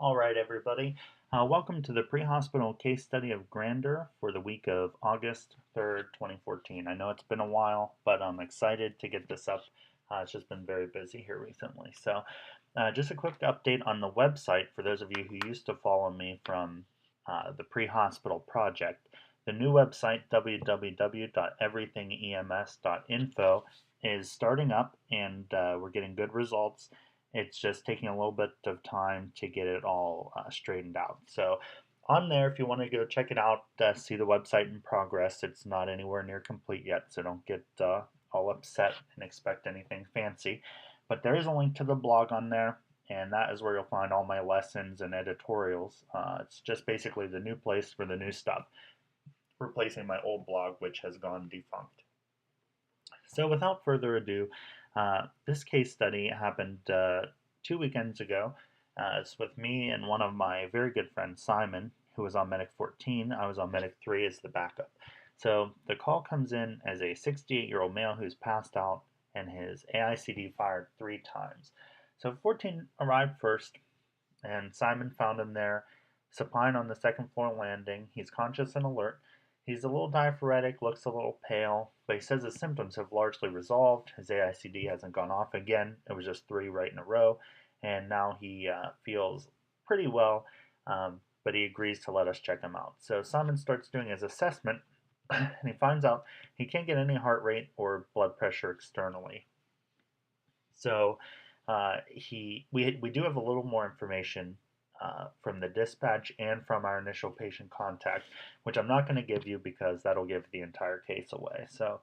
All right, everybody. Welcome to the pre-hospital case study of Grandeur for the week of August 3rd, 2014. I know it's been a while, but I'm excited to get this up. It's just been very busy here recently. Just a quick update on the website for those of you who used to follow me from the pre-hospital project. The new website, www.everythingems.info, is starting up and we're getting good results. It's just taking a little bit of time to get it all straightened out. So on there, if you want to go check it out, see the website in progress. It's not anywhere near complete yet, so don't get all upset and expect anything fancy. But there is a link to the blog on there, and that is where you'll find all my lessons and editorials. It's just basically the new place for the new stuff, replacing my old blog, which has gone defunct. So without further ado, this case study happened 2 weekends ago. It's with me and one of my very good friends, Simon, who was on Medic 14. I was on Medic 3 as the backup. So the call comes in as a 68-year-old male who's passed out and his AICD fired 3 times. So 14 arrived first, and Simon found him there, supine on the second floor landing. He's conscious and alert. He's a little diaphoretic, looks a little pale, but he says his symptoms have largely resolved. His AICD hasn't gone off again. It was just 3 right in a row, and now he feels pretty well, but he agrees to let us check him out. So Simon starts doing his assessment, and he finds out he can't get any heart rate or blood pressure externally. So we do have a little more information from the dispatch and from our initial patient contact, which I'm not going to give you because that'll give the entire case away. So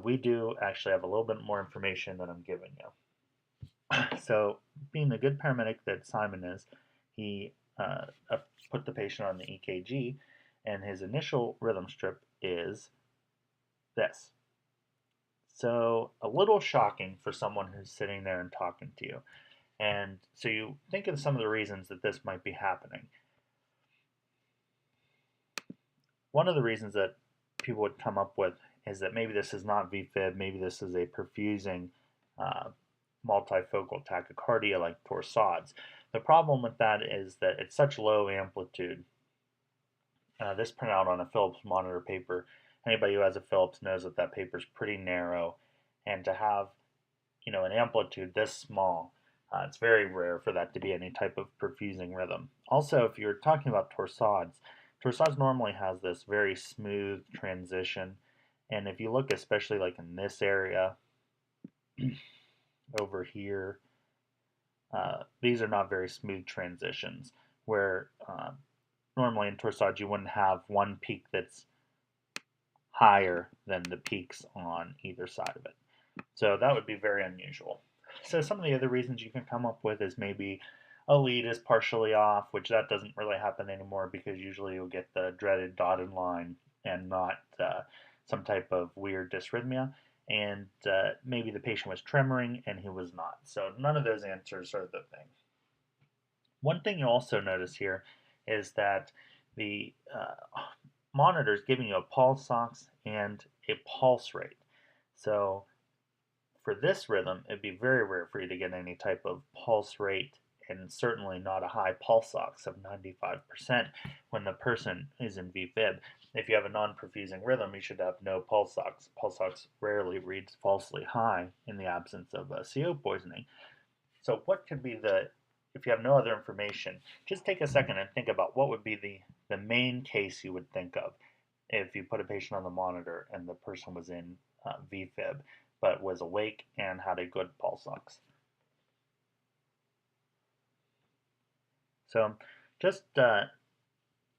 we do actually have a little bit more information than I'm giving you. So being the good paramedic that Simon is, he put the patient on the EKG, and his initial rhythm strip is this. So a little shocking for someone who's sitting there and talking to you. And so you think of some of the reasons that this might be happening. One of the reasons that people would come up with is that maybe this is not VFib, maybe this is a perfusing multifocal tachycardia like torsades. The problem with that is that it's such low amplitude. This printout on a Philips monitor paper, anybody who has a Philips knows that that paper is pretty narrow, and to have an amplitude this small, it's very rare for that to be any type of perfusing rhythm. Also, if you're talking about torsades normally has this very smooth transition, and if you look especially like in this area over here, these are not very smooth transitions, where normally in torsades you wouldn't have one peak that's higher than the peaks on either side of it. So that would be very unusual. So some of the other reasons you can come up with is maybe a lead is partially off, which that doesn't really happen anymore because usually you'll get the dreaded dotted line and not some type of weird dysrhythmia. And maybe the patient was tremoring and he was not. So none of those answers are the thing. One thing you'll also notice here is that the monitor is giving you a pulse ox and a pulse rate. So for this rhythm, it'd be very rare for you to get any type of pulse rate, and certainly not a high pulse ox of 95% when the person is in VFib. If you have a non-perfusing rhythm, you should have no pulse ox. Pulse ox rarely reads falsely high in the absence of CO poisoning. So what could be if you have no other information, just take a second and think about what would be the main case you would think of if you put a patient on the monitor and the person was in VFib but was awake and had a good pulse ox. So just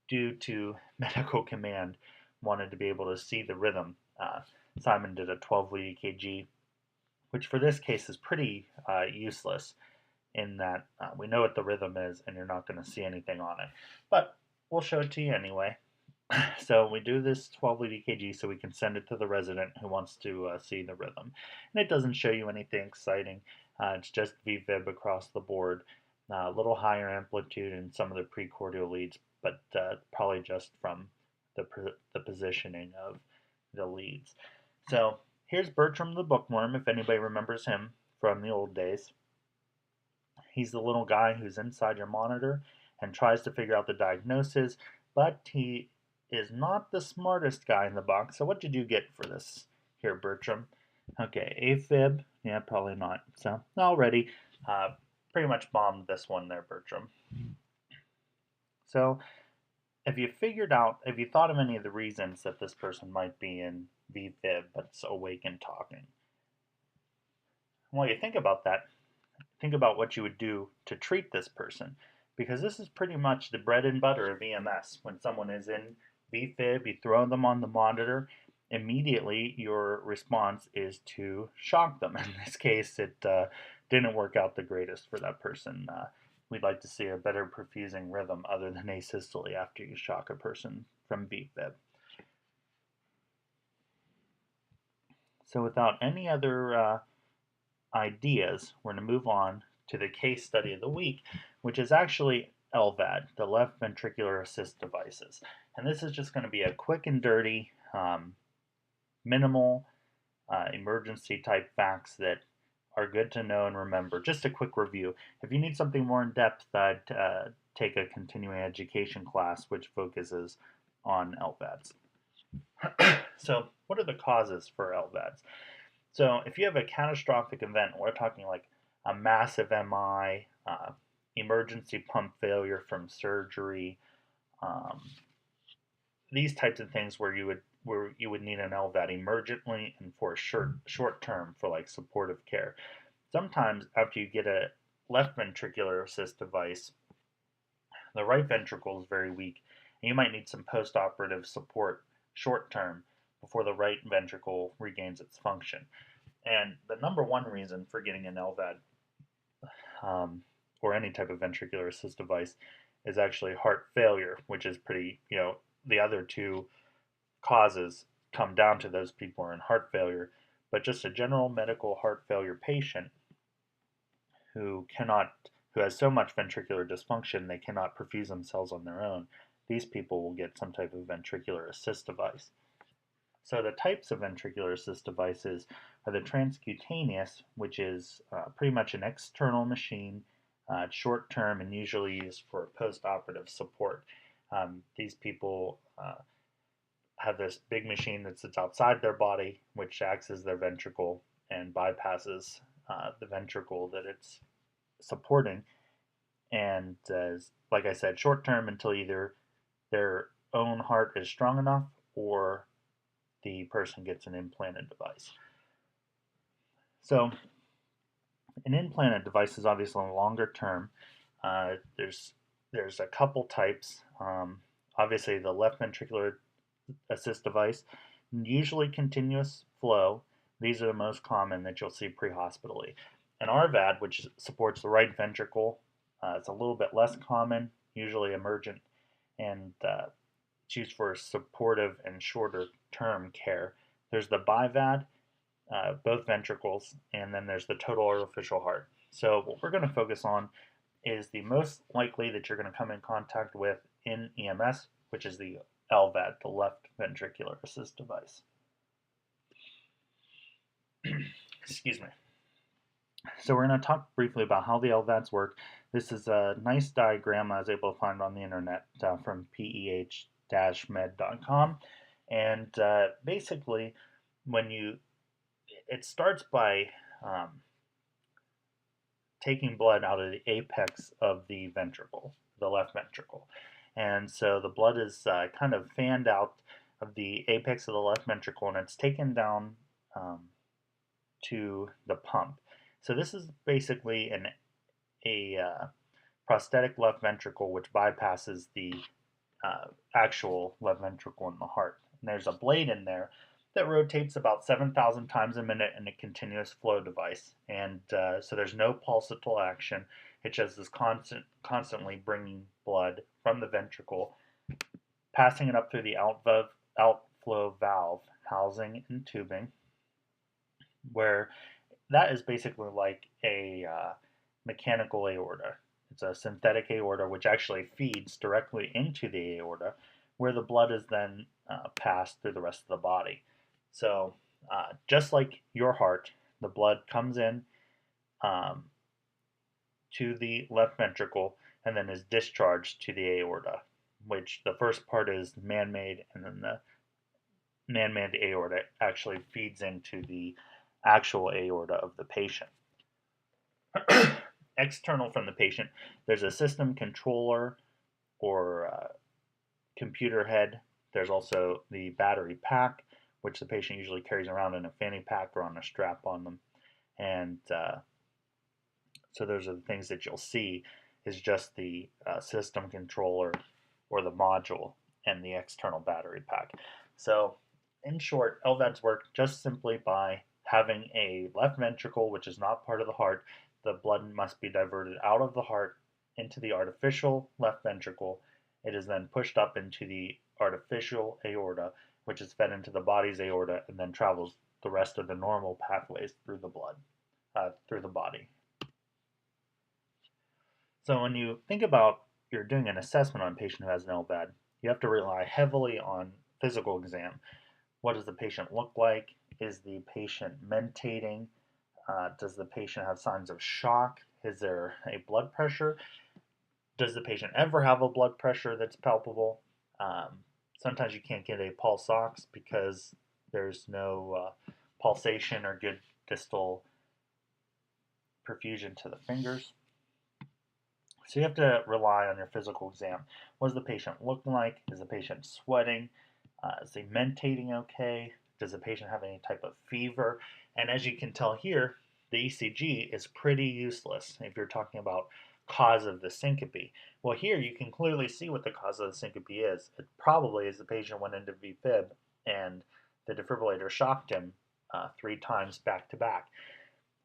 due to medical command, wanted to be able to see the rhythm. Simon did a 12-lead EKG, which for this case is pretty useless in that we know what the rhythm is and you're not going to see anything on it. But we'll show it to you anyway. So we do this 12-lead EKG so we can send it to the resident who wants to see the rhythm. And it doesn't show you anything exciting. It's just VFib across the board. A little higher amplitude in some of the precordial leads, but probably just from the positioning of the leads. So here's Bertram the bookworm, if anybody remembers him from the old days. He's the little guy who's inside your monitor, and tries to figure out the diagnosis, but he is not the smartest guy in the box. So what did you get for this here, Bertram? Okay, AFib. Yeah, probably not. So already pretty much bombed this one there, Bertram. So have you thought of any of the reasons that this person might be in VFib but's awake and talking? While you think about that, think about what you would do to treat this person, because this is pretty much the bread and butter of EMS. When someone is in VFib, you throw them on the monitor, immediately your response is to shock them. In this case, it didn't work out the greatest for that person. We'd like to see a better perfusing rhythm other than asystole after you shock a person from VFib. So without any other ideas, we're going to move on to the case study of the week, which is actually LVAD, the left ventricular assist devices. And this is just going to be a quick and dirty, minimal emergency type facts that are good to know and remember. Just a quick review. If you need something more in depth, I'd take a continuing education class which focuses on LVADs. So, what are the causes for LVADs? So, if you have a catastrophic event, we're talking like a massive MI, emergency pump failure from surgery, these types of things where you would need an LVAD emergently and for short term for like supportive care. Sometimes after you get a left ventricular assist device, the right ventricle is very weak, and you might need some post-operative support short term before the right ventricle regains its function. And the number one reason for getting an LVAD or any type of ventricular assist device is actually heart failure, which is pretty, the other two causes come down to those people who are in heart failure. But just a general medical heart failure patient who has so much ventricular dysfunction they cannot perfuse themselves on their own, these people will get some type of ventricular assist device. So the types of ventricular assist devices are the transcutaneous, which is pretty much an external machine, short term, and usually used for post-operative support. These people have this big machine that sits outside their body, which acts as their ventricle and bypasses the ventricle that it's supporting. And like I said, short term until either their own heart is strong enough or the person gets an implanted device. So an implanted device is obviously longer term. There's a couple types. Obviously, the left ventricular assist device, usually continuous flow. These are the most common that you'll see pre-hospitally. An RVAD, which supports the right ventricle, it's a little bit less common, usually emergent, and it's used for supportive and shorter term care. There's the BiVAD, both ventricles, and then there's the total artificial heart. So what we're going to focus on is the most likely that you're going to come in contact with in EMS, which is the LVAD, the left ventricular assist device. Excuse me. So we're going to talk briefly about how the LVADs work. This is a nice diagram I was able to find on the internet from peh-med.com. And basically, it starts by taking blood out of the apex of the ventricle, the left ventricle. And so the blood is kind of fanned out of the apex of the left ventricle, and it's taken down to the pump. So this is basically a prosthetic left ventricle which bypasses the actual left ventricle in the heart. And there's a blade in there that rotates about 7,000 times a minute in a continuous flow device. And so there's no pulsatile action. It just is constantly bringing blood from the ventricle, passing it up through the outflow valve housing and tubing, where that is basically like a mechanical aorta. It's a synthetic aorta which actually feeds directly into the aorta, where the blood is then passed through the rest of the body. So just like your heart, the blood comes in, to the left ventricle and then is discharged to the aorta, which the first part is man-made, and then the man-made aorta actually feeds into the actual aorta of the patient. External from the patient, there's a system controller or computer head. There's also the battery pack, which the patient usually carries around in a fanny pack or on a strap on them. And so those are the things that you'll see is just the system controller or the module and the external battery pack. So in short, LVADs work just simply by having a left ventricle, which is not part of the heart. The blood must be diverted out of the heart into the artificial left ventricle. It is then pushed up into the artificial aorta, which is fed into the body's aorta and then travels the rest of the normal pathways through the blood, through the body. So when you think about you're doing an assessment on a patient who has an LVAD, you have to rely heavily on physical exam. What does the patient look like? Is the patient mentating? Does the patient have signs of shock? Is there a blood pressure? Does the patient ever have a blood pressure that's palpable? Sometimes you can't get a pulse ox because there's no pulsation or good distal perfusion to the fingers. So you have to rely on your physical exam. What does the patient look like? Is the patient sweating? Is he mentating okay? Does the patient have any type of fever? And as you can tell here, the ECG is pretty useless if you're talking about cause of the syncope. Well, here you can clearly see what the cause of the syncope is. It probably is the patient went into VFib and the defibrillator shocked him 3 times back to back.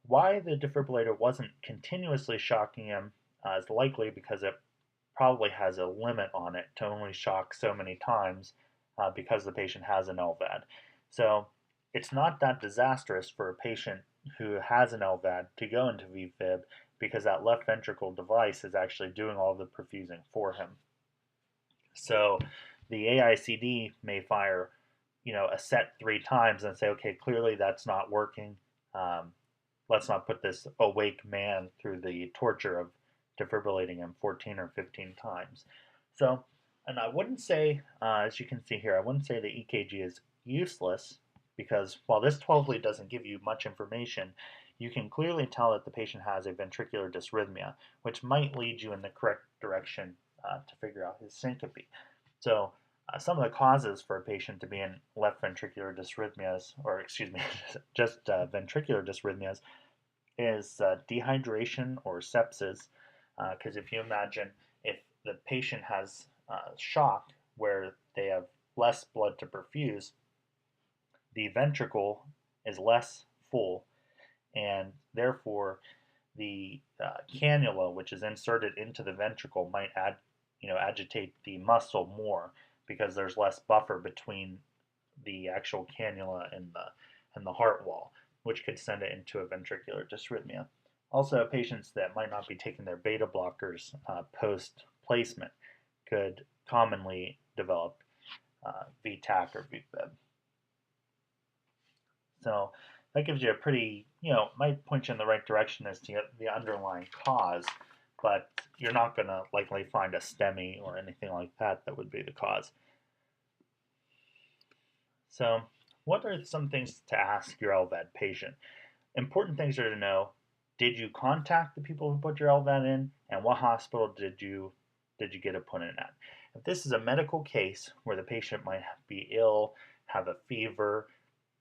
Why the defibrillator wasn't continuously shocking him is likely because it probably has a limit on it to only shock so many times because the patient has an LVAD. So it's not that disastrous for a patient who has an LVAD to go into VFib because that left ventricle device is actually doing all the perfusing for him. So the AICD may fire, a set 3 times and say, okay, clearly that's not working. Let's not put this awake man through the torture of defibrillating him 14 or 15 times. So, and I wouldn't say, as you can see here, I wouldn't say the EKG is useless because while this 12 lead doesn't give you much information, you can clearly tell that the patient has a ventricular dysrhythmia, which might lead you in the correct direction to figure out his syncope. So some of the causes for a patient to be in left ventricular dysrhythmias, or excuse me, just ventricular dysrhythmias, is dehydration or sepsis. Because if you imagine if the patient has shock where they have less blood to perfuse, the ventricle is less full, and therefore the cannula, which is inserted into the ventricle, might agitate the muscle more because there's less buffer between the actual cannula and the heart wall, which could send it into a ventricular dysrhythmia. Also, patients that might not be taking their beta blockers post placement could commonly develop VTAC or VFib. So that gives you a pretty, might point you in the right direction as to the underlying cause, but you're not going to likely find a STEMI or anything like that that would be the cause. So what are some things to ask your LVAD patient? Important things are to know: did you contact the people who put your LVAD in, and what hospital did you get it put in at? If this is a medical case where the patient might be ill, have a fever,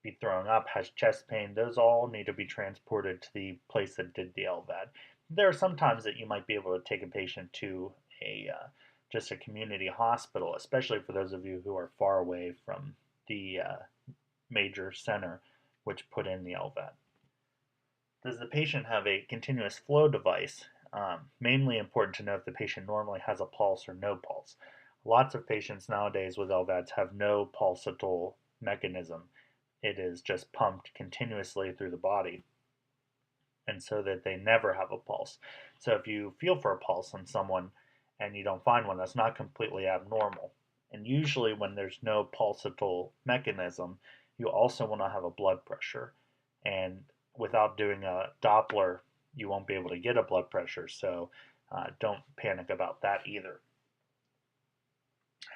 be throwing up, has chest pain, those all need to be transported to the place that did the LVAD. There are some times that you might be able to take a patient to just a community hospital, especially for those of you who are far away from the major center which put in the LVAD. Does the patient have a continuous flow device? Mainly important to know if the patient normally has a pulse or no pulse. Lots of patients nowadays with LVADs have no pulsatile mechanism. It is just pumped continuously through the body, and so that they never have a pulse. So if you feel for a pulse on someone and you don't find one, that's not completely abnormal. And usually when there's no pulsatile mechanism, you also want to have a blood pressure. And without doing a Doppler you won't be able to get a blood pressure, so don't panic about that either.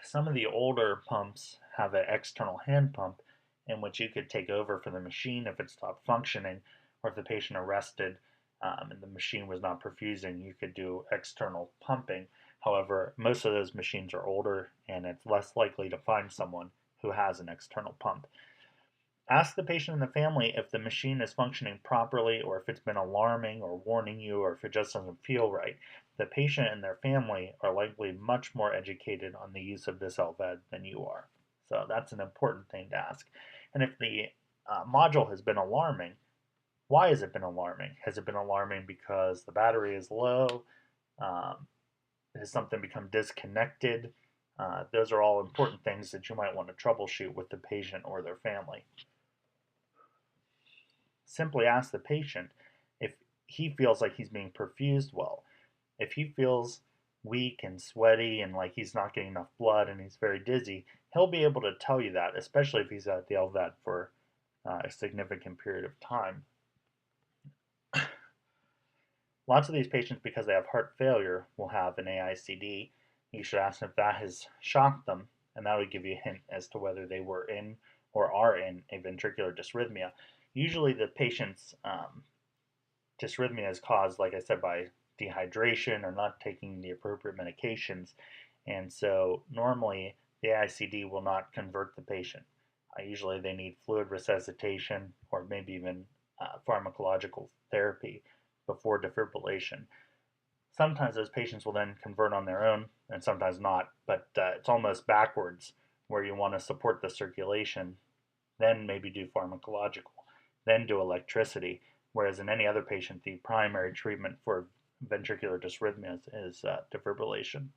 Some of the older pumps have an external hand pump in which you could take over for the machine if it stopped functioning, or if the patient arrested and the machine was not perfusing, you could do external pumping. However, most of those machines are older and it's less likely to find someone who has an external pump. Ask the patient and the family if the machine is functioning properly, or if it's been alarming or warning you, or if it just doesn't feel right. The patient and their family are likely much more educated on the use of this LVAD than you are. So that's an important thing to ask. And if the module has been alarming, why has it been alarming? Has it been alarming because the battery is low? Has something become disconnected? Those are all important things that you might want to troubleshoot with the patient or their family. Simply ask the patient if he feels like he's being perfused well. If he feels weak and sweaty and like he's not getting enough blood and he's very dizzy, he'll be able to tell you that, especially if he's at the LVAD for a significant period of time. Lots of these patients, because they have heart failure, will have an AICD. You should ask them if that has shocked them, and that would give you a hint as to whether they were in or are in a ventricular dysrhythmia. Usually the patient's dysrhythmia is caused, like I said, by dehydration or not taking the appropriate medications. And so normally the AICD will not convert the patient. Usually they need fluid resuscitation or maybe even pharmacological therapy before defibrillation. Sometimes those patients will then convert on their own and sometimes not, but it's almost backwards, where you want to support the circulation, then maybe do pharmacological, then do electricity, whereas in any other patient, the primary treatment for ventricular dysrhythmias is defibrillation.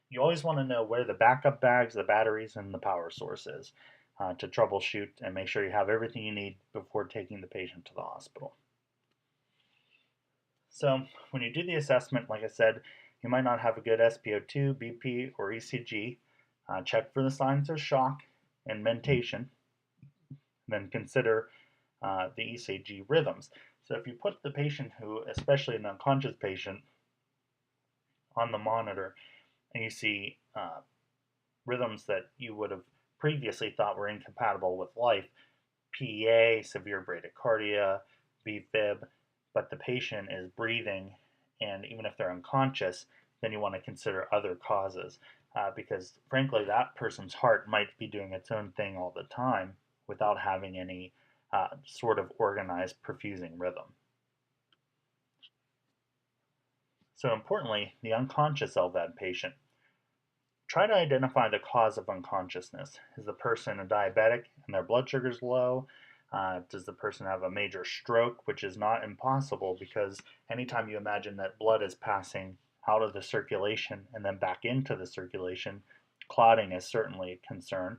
You always want to know where the backup bags, the batteries, and the power source is to troubleshoot and make sure you have everything you need before taking the patient to the hospital. So when you do the assessment, like I said, you might not have a good SpO2, BP, or ECG. Check for the signs of shock and mentation. Then consider the ECG rhythms. So if you put the patient who, especially an unconscious patient, on the monitor and you see rhythms that you would have previously thought were incompatible with life, PEA, severe bradycardia, VFib, but the patient is breathing, and even if they're unconscious, then you want to consider other causes, because frankly that person's heart might be doing its own thing all the time without having any sort of organized perfusing rhythm. So importantly, the unconscious LVAD patient. Try to identify the cause of unconsciousness. Is the person a diabetic and their blood sugar is low? Does the person have a major stroke, which is not impossible, because anytime you imagine that blood is passing out of the circulation and then back into the circulation, clotting is certainly a concern.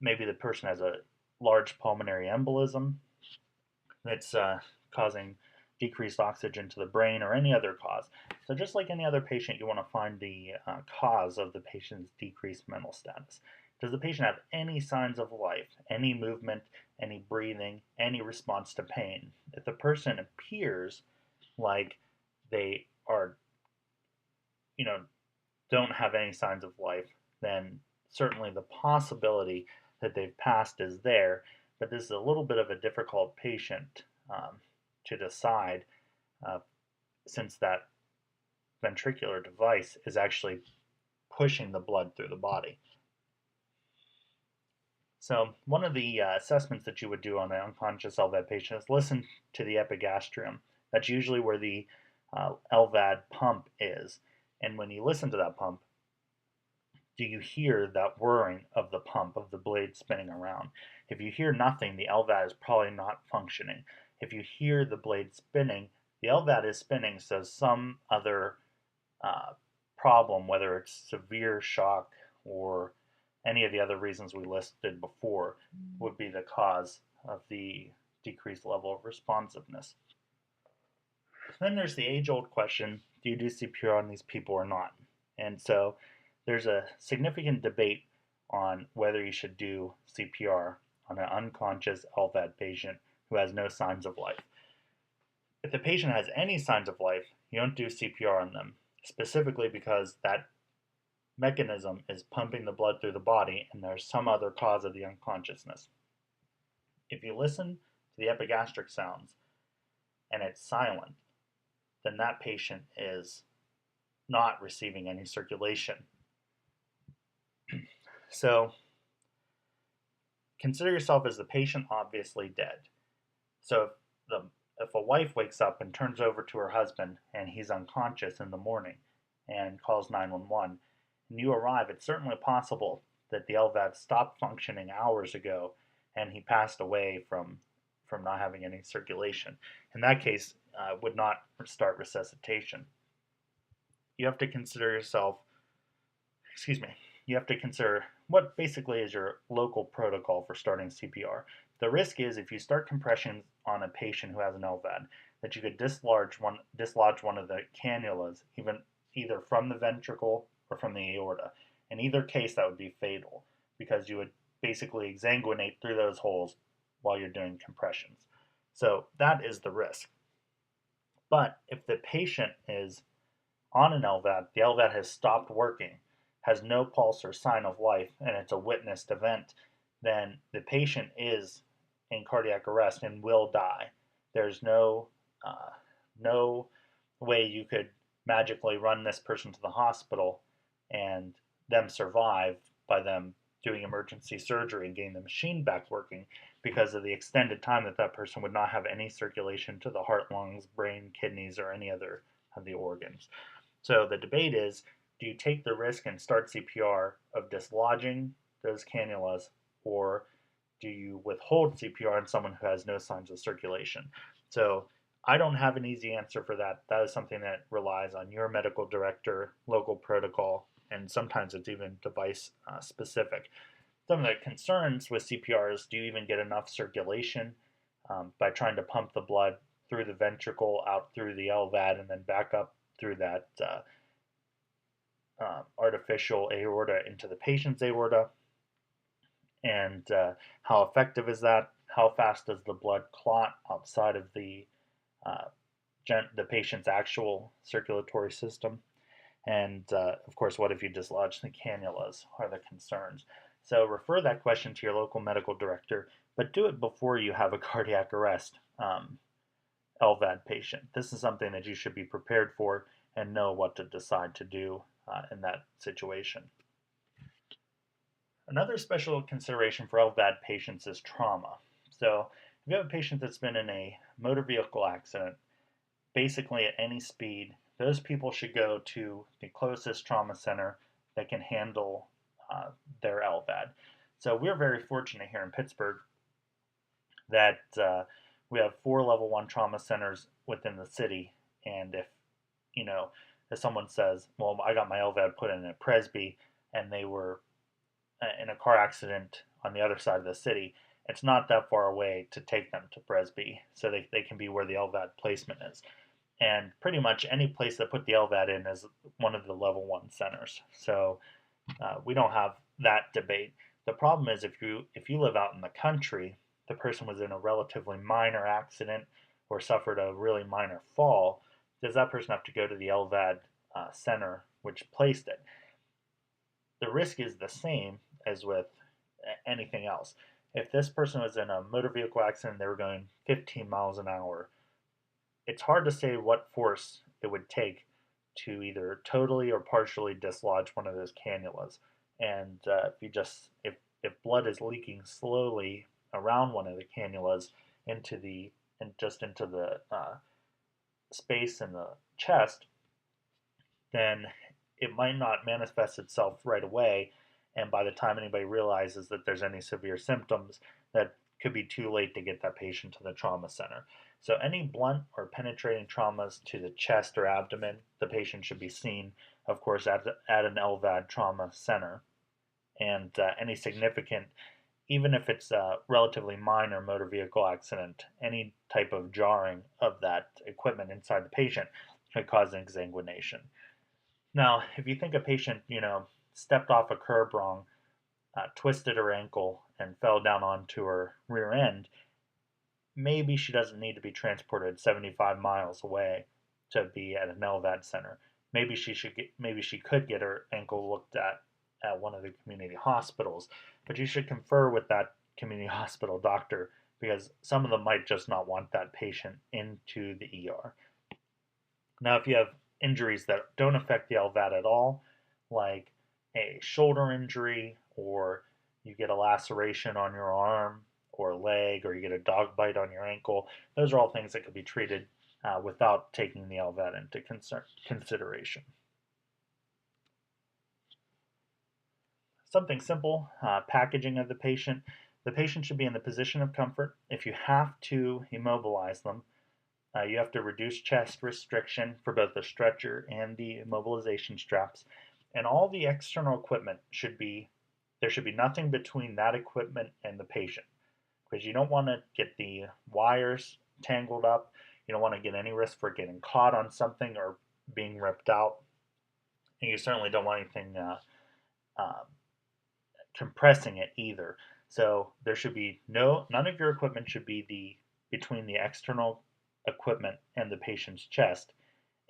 Maybe the person has a large pulmonary embolism that's causing decreased oxygen to the brain, or any other cause. So just like any other patient, you want to find the cause of the patient's decreased mental status. Does the patient have any signs of life, any movement, any breathing, any response to pain? If the person appears like they are, don't have any signs of life, then certainly the possibility that they've passed is there, but this is a little bit of a difficult patient to decide, since that ventricular device is actually pushing the blood through the body. So one of the assessments that you would do on an unconscious LVAD patient is listen to the epigastrium. That's usually where the LVAD pump is. And when you listen to that pump, do you hear that whirring of the pump, of the blade spinning around? If you hear nothing, the LVAD is probably not functioning. If you hear the blade spinning, the LVAD is spinning, so some other problem, whether it's severe shock or any of the other reasons we listed before, would be the cause of the decreased level of responsiveness. Then there's the age-old question, do you do CPR on these people or not? And so there's a significant debate on whether you should do CPR on an unconscious LVAD patient who has no signs of life. If the patient has any signs of life, you don't do CPR on them, specifically because that mechanism is pumping the blood through the body and there's some other cause of the unconsciousness. If you listen to the epigastric sounds and it's silent, then that patient is not receiving any circulation. So consider yourself as the patient obviously dead. So if a wife wakes up and turns over to her husband and he's unconscious in the morning and calls 911 and you arrive, it's certainly possible that the LVAD stopped functioning hours ago and he passed away from not having any circulation. In that case, would not start resuscitation. You have to consider yourself, excuse me, you have to consider what basically is your local protocol for starting CPR. The risk is if you start compressions on a patient who has an LVAD, that you could dislodge one of the cannulas, even either from the ventricle or from the aorta. In either case, that would be fatal because you would basically exsanguinate through those holes while you're doing compressions. So that is the risk. But if the patient is on an LVAD, the LVAD has stopped working, has no pulse or sign of life, and it's a witnessed event, then the patient is in cardiac arrest and will die. There's no way you could magically run this person to the hospital and them survive by them doing emergency surgery and getting the machine back working because of the extended time that that person would not have any circulation to the heart, lungs, brain, kidneys, or any other of the organs. So the debate is, do you take the risk and start CPR of dislodging those cannulas, or do you withhold CPR on someone who has no signs of circulation? So I don't have an easy answer for that. That is something that relies on your medical director, local protocol, and sometimes it's even device specific. Some of the concerns with CPR is, do you even get enough circulation by trying to pump the blood through the ventricle, out through the LVAD, and then back up through that artificial aorta into the patient's aorta? And how effective is that? How fast does the blood clot outside of uh, the patient's actual circulatory system? And of course, what if you dislodge the cannulas? Are the concerns? So refer that question to your local medical director, but do it before you have a cardiac arrest LVAD patient. This is something that you should be prepared for and know what to decide to do in that situation. Another special consideration for LVAD patients is trauma. So if you have a patient that's been in a motor vehicle accident, basically at any speed, those people should go to the closest trauma center that can handle their LVAD. So we're very fortunate here in Pittsburgh that we have 4 level 1 trauma centers within the city. And you know, if someone says, well, I got my LVAD put in at Presby and they were in a car accident on the other side of the city, it's not that far away to take them to Presby. So they can be where the LVAD placement is. And pretty much any place that put the LVAD in is one of the level 1 centers. So we don't have that debate. The problem is if you live out in the country, the person was in a relatively minor accident or suffered a really minor fall, does that person have to go to the LVAD center which placed it? The risk is the same as with anything else. If this person was in a motor vehicle accident, they were going 15 miles an hour, it's hard to say what force it would take to either totally or partially dislodge one of those cannulas. And if blood is leaking slowly around one of the cannulas into the space in the chest, then it might not manifest itself right away. And by the time anybody realizes that there's any severe symptoms, that could be too late to get that patient to the trauma center. So any blunt or penetrating traumas to the chest or abdomen, the patient should be seen, of course, at an LVAD trauma center. And any significant, even if it's a relatively minor motor vehicle accident, any type of jarring of that equipment inside the patient could cause an exsanguination. Now, if you think a patient, stepped off a curb wrong, twisted her ankle, and fell down onto her rear end, maybe she doesn't need to be transported 75 miles away to be at an LVAD center. Maybe she could get her ankle looked at one of the community hospitals, but you should confer with that community hospital doctor because some of them might just not want that patient into the ER. Now, if you have injuries that don't affect the LVAD at all, like a shoulder injury, or you get a laceration on your arm or leg, or you get a dog bite on your ankle, those are all things that could be treated without taking the LVAD into consideration. Something simple, packaging of the patient. The patient should be in the position of comfort. If you have to immobilize them, you have to reduce chest restriction for both the stretcher and the immobilization straps. And all the external equipment there should be nothing between that equipment and the patient because you don't want to get the wires tangled up. You don't want to get any risk for getting caught on something or being ripped out. And you certainly don't want anything uh, compressing it either. So there should be none of your equipment should be between the external equipment and the patient's chest.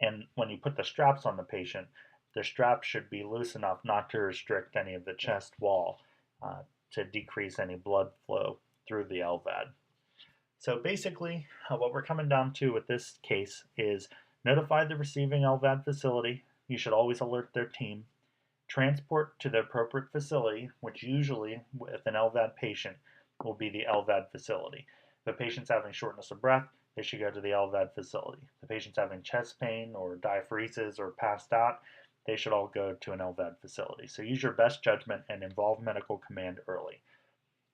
And when you put the straps on the patient, the straps should be loose enough not to restrict any of the chest wall to decrease any blood flow through the LVAD. So basically, what we're coming down to with this case is notify the receiving LVAD facility. You should always alert their team. Transport to the appropriate facility, which usually with an LVAD patient will be the LVAD facility. If a patient's having shortness of breath, they should go to the LVAD facility. If the patient's having chest pain or diaphoresis or passed out, they should all go to an LVAD facility. So use your best judgment and involve medical command early.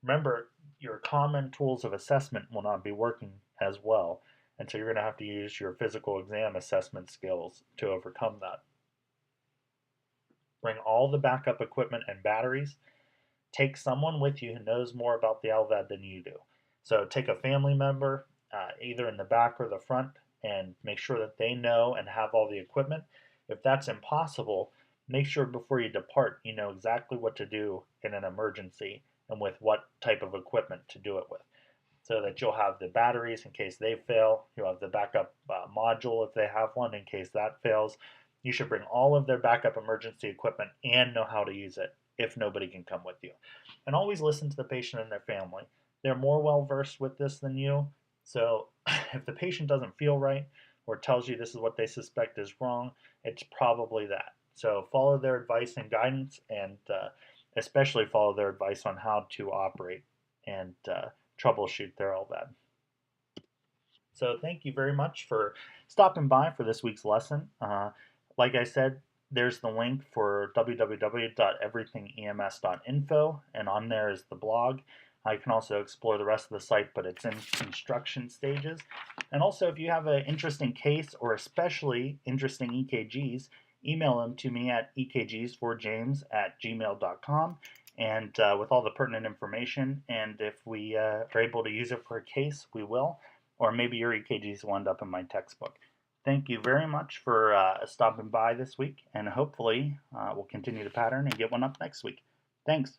Remember, your common tools of assessment will not be working as well, and so you're going to have to use your physical exam assessment skills to overcome that. Bring all the backup equipment and batteries. Take someone with you who knows more about the LVAD than you do. So take a family member, either in the back or the front, and make sure that they know and have all the equipment. If that's impossible, make sure before you depart you know exactly what to do in an emergency and with what type of equipment to do it with. So that you'll have the batteries in case they fail, you'll have the backup module if they have one in case that fails. You should bring all of their backup emergency equipment and know how to use it if nobody can come with you. And always listen to the patient and their family. They're more well versed with this than you. So if the patient doesn't feel right or tells you this is what they suspect is wrong, it's probably that. So follow their advice and guidance, and especially follow their advice on how to operate and troubleshoot their LVAD. So thank you very much for stopping by for this week's lesson. Like I said, there's the link for www.everythingems.info, and on there is the blog. You can also explore the rest of the site, but it's in construction stages. And also, if you have an interesting case or especially interesting EKGs, email them to me at ekgs4james@gmail.com and with all the pertinent information. And if we are able to use it for a case, we will. Or maybe your EKGs will end up in my textbook. Thank you very much for stopping by this week, and hopefully we'll continue the pattern and get one up next week. Thanks.